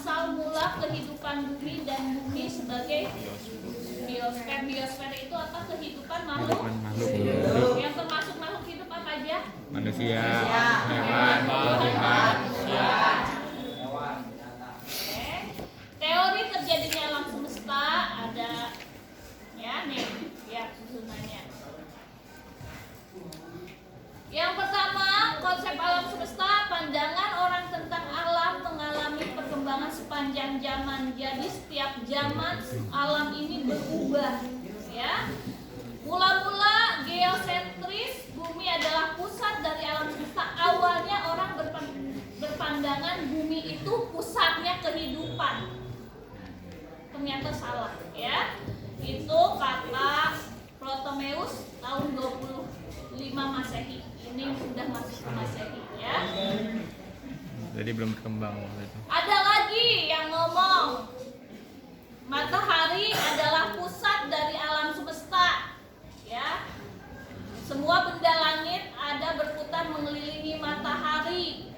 asal mula kehidupan bumi dan bumi sebagai biosfer. Biosfer itu apa? Kehidupan makhluk hidup. Yang termasuk makhluk hidup apa aja? Manusia, hewan, tumbuhan. Teori terjadinya alam semesta ada ya nih, lihat susunannya. Yang pertama, konsep alam semesta, pandangan orang tentang alam mengalami perkembangan sepanjang zaman. Jadi setiap zaman alam ini berubah, ya. Mula-mula geosentris, bumi adalah pusat dari alam semesta. Awalnya orang berpandangan bumi itu pusatnya kehidupan. Ternyata salah, ya. Itu kata Ptolemeus tahun 25 Masehi. Ini sudah masuk ke Masehi, ya. Jadi belum berkembang waktu itu. Ada lagi yang ngomong matahari adalah pusat dari alam semesta, ya. Semua benda langit ada berputar mengelilingi matahari.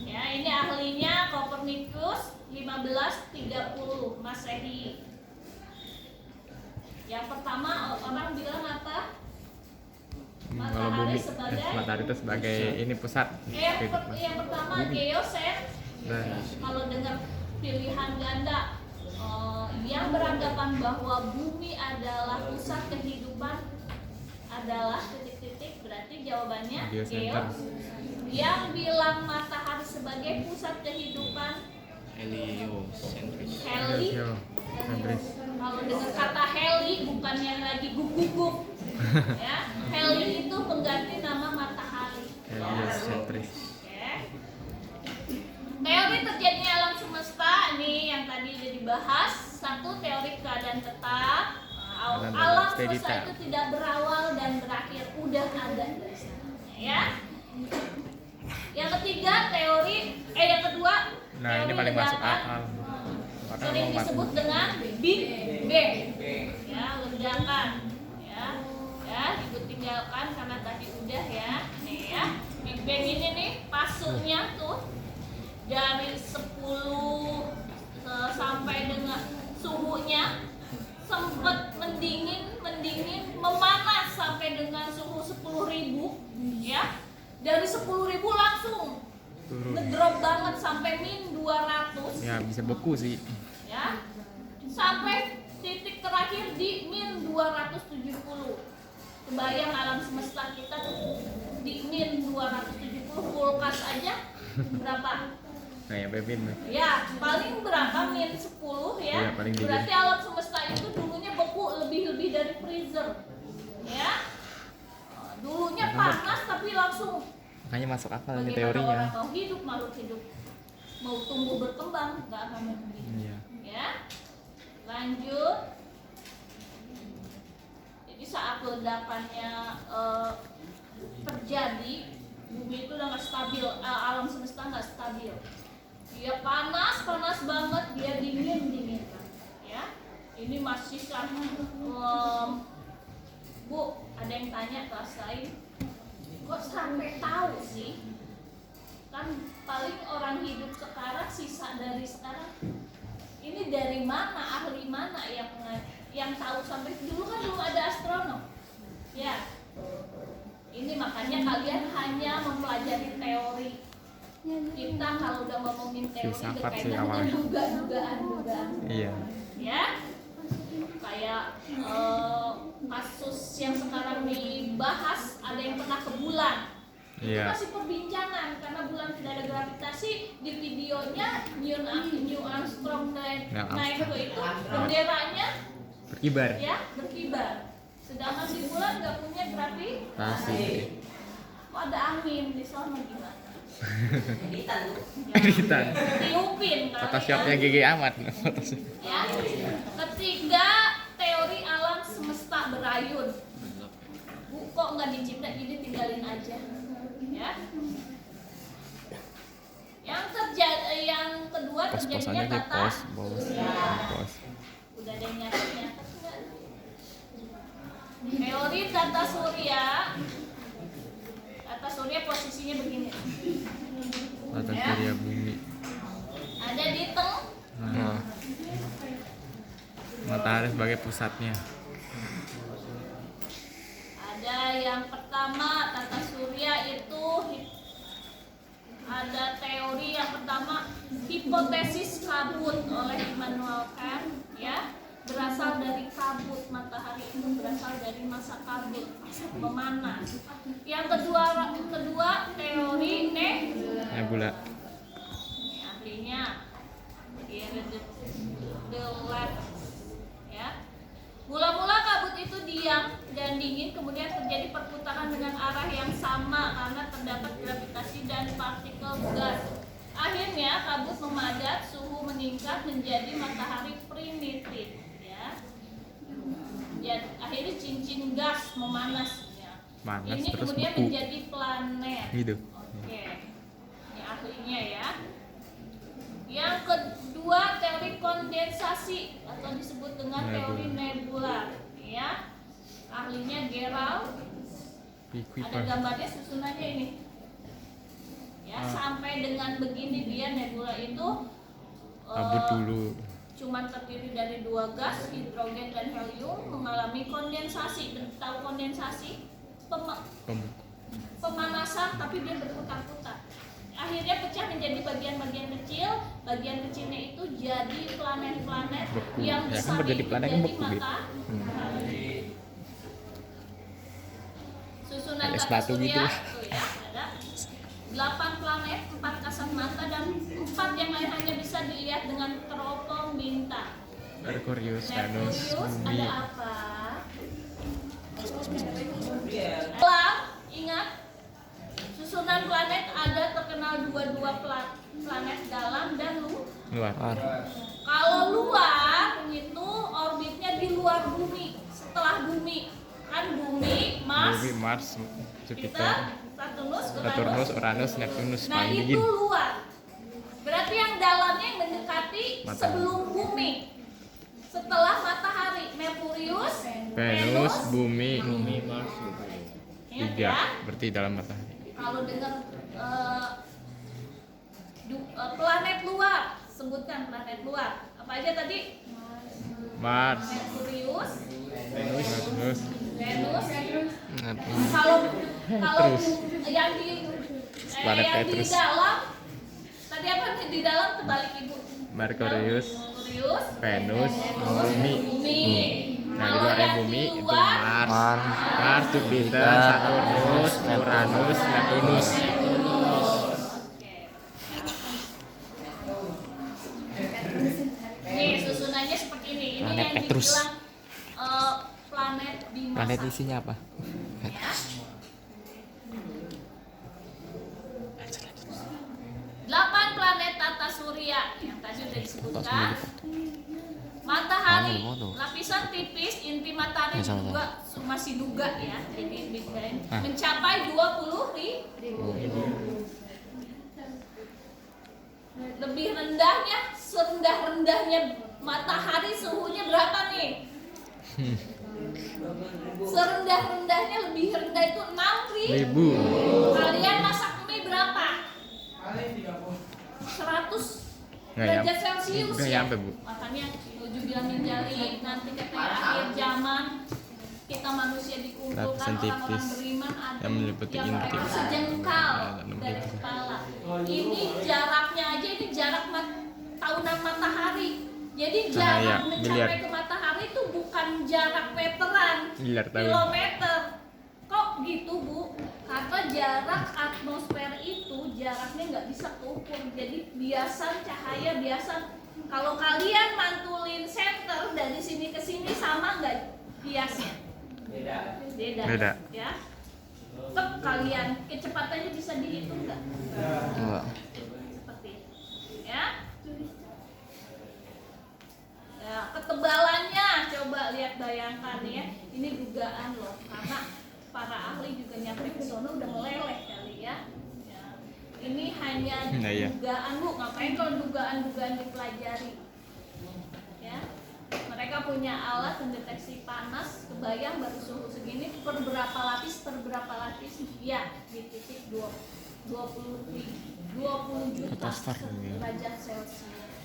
Ya, ini ahlinya Kopernikus 1530 Masehi. Yang pertama orang bilang apa? Kalau bumi, matahari itu sebagai ini pusat. Yang pertama geosentris. Kalau dengar pilihan ganda yang beranggapan bahwa bumi adalah pusat kehidupan adalah titik-titik, berarti jawabannya geosentris. Yang bilang matahari sebagai pusat kehidupan Heliosentris. Kalau dengar kata heli bukan yang lagi guguk-guguk. Ya, heli itu pengganti nama matahari. Heliosentris. Oke. Teori terjadinya alam semesta ini yang tadi sudah dibahas. Satu, teori keadaan tetap. Alam semesta itu tidak berawal dan berakhir, udah ada dari sana, ya. Yang ketiga yang kedua. Nah, ini paling masuk akal. Sering disebut dengan Big Bang, ya, ledakan, ya, ibu tinggalkan karena tadi udah ya, nih ya, Big Bang ini nih pasuknya tuh dari 10 sampai dengan suhunya sempat mendingin, memanas sampai dengan suhu 10.000, ya, dari 10.000 langsung ngedrop banget sampai min 200. Ya bisa beku sih. Ya, sampai titik terakhir di min 270. Kebayang alam semesta kita tuh di min 270, kulkas aja berapa? Kayak Bebin. Ya, paling berapa? Min 10 ya. Paling berarti alam semesta itu dulunya beku lebih dari freezer. Ya. Dulunya panas tapi langsung. Makanya masuk akal ini Bagaimana teorinya. orang mau hidup, makhluk hidup mau tumbuh berkembang nggak akan mungkin. Iya. Ya, lanjut. Jadi saat ledakannya terjadi, bumi itu udah nggak stabil, alam semesta nggak stabil. Dia panas banget, dia dingin. Ya, ini masih kan. Bu, ada yang tanya kelas lain, kok sampai tahu sih? Kan paling orang hidup sekarang, sisa dari sekarang ini dari mana, ahli mana yang tahu sampai dulu kan belum ada astronom. Ya. Ini makanya kalian hanya mempelajari teori. Kita kalau udah ngomongin teori berkaitan dengan dugaan. Iya. Ya. Kayak kasus yang sekarang dibahas, ada yang pernah ke bulan. Itu masih perbincangan karena bulan tidak ada gravitasi. Di videonya Neil Armstrong naik ke itu, benderanya berkibar. Ya, berkibar. Sedangkan di bulan nggak punya gravitasi. Kok ada angin di sana gimana? Editan. Tiupin kali. Photoshopnya GG amat. Ya. Ketiga, teori alam semesta berayun. Bu, kok nggak dicipta, jadi tinggalin aja. Ya. Yang kedua terjadinya kata pos. Udah ada yang nyatet nggak? Teori tata surya. Tata surya posisinya begini. Tata surya bumi. Ada Ada di tengah. Nah, matahari sebagai pusatnya. Ada yang pertama tata surya itu ada teori yang pertama hipotesis kabut oleh Immanuel Kant, ya, berasal dari kabut. Matahari itu berasal dari masa kabut, masa memanas. Yang kedua teori Nebula. ini ahlinya Pierre de Left, ya. Mula-mula kabut itu diam dan dingin, kemudian terjadi perputaran dengan arah yang sama karena terdapat gravitasi dan partikel gas. Akhirnya kabut memadat, suhu meningkat menjadi matahari primitif, ya. Akhirnya cincin gas memanas, ya. Panas Ini terus kemudian beku. menjadi planet. Gitu. Oke, ini ahlinya, ya. Yang kedua teori kondensasi atau disebut dengan teori nebula, ya. Ahlinya Gerald. Ada Kuiper. gambarnya, susunannya ini, ya. Sampai dengan begini dia nebula itu Kabut dulu. cuman terdiri dari dua gas, hidrogen dan helium, mengalami kondensasi. Tahu kondensasi? Pemanasan, tapi dia berputar-putar. Akhirnya pecah menjadi bagian-bagian kecil. Bagian kecilnya itu jadi planet-planet Beku. yang Ya kan besar menjadi itu planet kan jadi beku, Bit. matahari. Susunan Kayak tata sepatu surya gitu. tuh, ya, ada 8 planet, 4 kasat mata dan 4 yang lain hanya bisa dilihat dengan teropong bintang. Merkurius, Venus, Merkurius Bumi. ada apa? Dalam, ingat, susunan planet ada terkenal dua planet dalam dan Luar. kalau luar itu orbitnya di luar bumi, setelah bumi. Kan bumi, Bumi, Mars, Mars, Jupiter, Saturnus, Uranus, Neptunus, Nah paling itu dingin. luar. Berarti yang dalamnya yang mendekati Matahari. sebelum bumi. Setelah matahari, Merkurius, Venus, Bumi, Mars. Ingat tiga. ya. Berarti dalam matahari. Kalau dengar planet luar, sebutkan planet luar. Apa aja tadi? Mars, Merkurius, Venus, Venus. Neptunus. Kalau Terus. yang di Planet yang di Petrus. dalam tadi apa nih di dalam kebalik ibu? Merkurius, Merkurius, Venus, Bumi. Bumi. Nah, di Kalau luarnya yang Bumi di itu luar, Mars, Mars, Jupiter, Saturnus, Uranus, Neptunus. nih susunannya seperti ini. Ini Planet yang Petrus. dibilang planet Bima. Planet isinya apa? Ya. 8 planet tata surya yang tadi sudah disebutkan. Matahari, lapisan tipis inti matahari juga masih duga, ya. Jadi Big Bang mencapai 20.000. Lebih rendahnya, serendah-rendahnya matahari suhunya berapa nih? Serendah-rendahnya lebih rendah itu 6.000. Kalian masak mie berapa? 100 Nggak derajat nyampe. Celcius, Nggak ya. nyampe, Bu. Makanya Nuju bilang menjadi nanti katanya akhir zaman kita manusia dikumpulkan Lapisan orang-orang tipis beriman ada yang meliputi yang inti. mereka sejengkal Ya, dalam dari itu. kepala. Ini jaraknya aja, ini jarak tahunan matahari. Jadi jarak Cahaya, mencapai miliar. ke matahari itu bukan jarak meteran, Miliar tahun. kilometer. Kok gitu, Bu? Karena jarak atmosfer itu jaraknya nggak bisa keukur. Jadi biasa cahaya biasa. Kalau kalian mantulin senter dari sini ke sini sama nggak biasnya? Beda. Ya. Tetap kalian kecepatannya bisa dihitung nggak? Seperti itu. Ya. Ya, ketebalannya coba lihat, bayangkan ya. Ini dugaan loh, karena para ahli juga nyampe ke sono udah meleleh kali ya. Ya. Ini hanya Nah, iya. dugaan, Bu. Ngapain kalau dugaan-dugaan dipelajari? Ya. Mereka punya alat mendeteksi panas, kebayang baru suhu segini per berapa lapis ya di titik 20 juta Atmosfer, ya. derajat Celcius.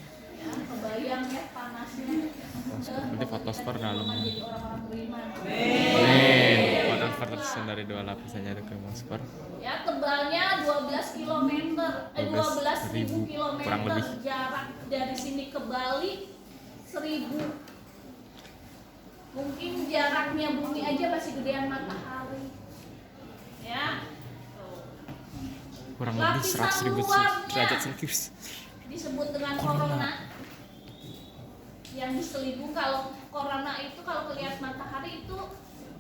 Ya, kebayang ya panasnya. Berarti fotosfer dalam. Jadi orang-orang beriman. Fotosfer tersusun dari 2 lapisan yaitu kromosfer. Ya, tebalnya 12 km, 12.000 km kurang lebih. jarak dari sini ke Bali 1.000. Mungkin jaraknya bumi aja masih gedean matahari. Ya. Tuh. Kurang lebih Lapisan 100.000 luarnya derajat Celcius. disebut dengan corona. Yang diselibung kalau corona itu kalau kelihatan matahari itu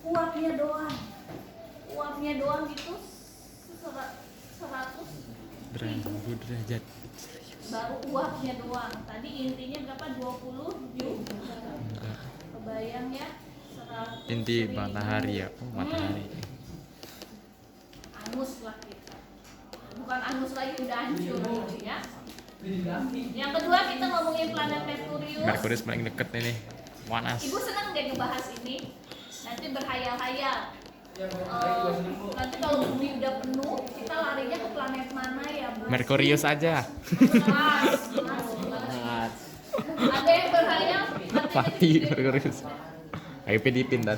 uapnya doang. Uapnya doang gitu 100.000 derajat. baru uapnya doang. Tadi intinya berapa? 20 juga. Kebayang ya? 100.000. Inti matahari ya. Oh, matahari. Angus lah kita. Bukan angus lagi, udah hancur gitu ya. Yang kedua kita ngomongin planet Merkurius. Merkurius paling deket ini. Panas. Ibu senang deh ngebahas ini. Nanti berhayal-hayal. Nanti kalau bumi udah penuh, kita larinya ke planet mana ya, Bu? Merkurius aja. Ada yang berhayal? Mati Merkurius. Ayo Filipin dan